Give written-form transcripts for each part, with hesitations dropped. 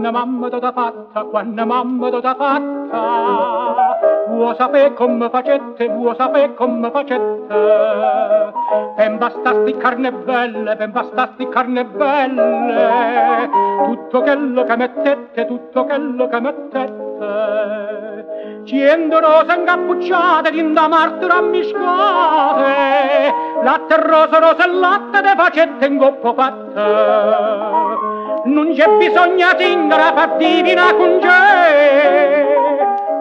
quando mamma t'ha fatta, quando mamma t'ha fatta, vuoi sapere come facette, vuoi sapere come facette, ben bastasti carne belle, ben bastasti carne belle, tutto quello che mettete, tutto quello che mettete, cento rose incappucciate, tinta martira ammiscate, latte rosa, rosa e latte de facette in coppa fatte, non c'è bisogno singara per divina con te,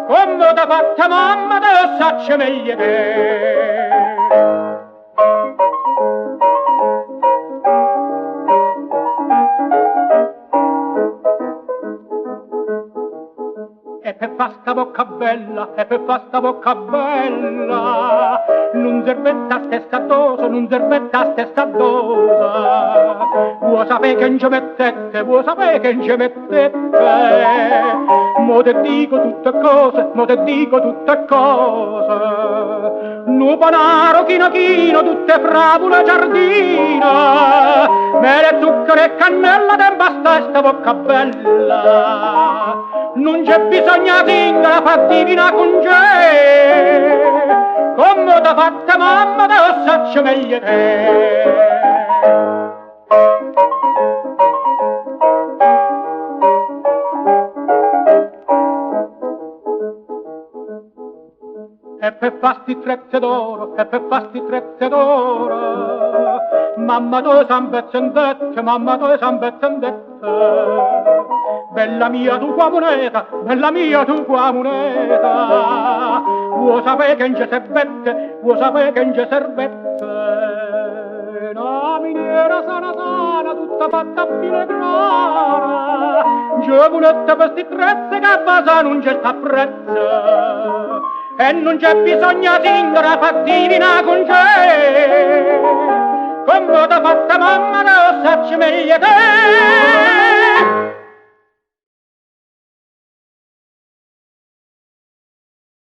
come t'ha fatta mamma te lo sacce meglio te. E per fa sta bocca bella, e per fa sta bocca bella, non servetta stessa dose, non servetta stessa dose. Vuoi sapere che non ci mettete, vuoi sapere che non ci mettete, mo te dico tutte cose, mo te dico tutte cose. Nu panaro chino chino, tutte fravole giardina, mele, zucchero e cannella, te basta sta bocca bella. Non c'è bisogno singara per divina con te, come t'ha fatta mamma te lo saccio meglio te. E per fasti trezze d'oro, e per fasti trezze d'oro, mamma tu s'ambezzendette, mamma tu s'ambezzendette. Bella mia tu qua moneta, bella mia tu qua moneta, vuoi sapere che non c'è serbette, vuoi sapere che non c'è serbette, una miniera sana sana, tutta fatta filigrana, giovanetta per sti trezze che a basa non c'è sta prezzo, e non c'è bisogno singara per divina con te, come t'ha fatta mamma te lo sacci meglio te.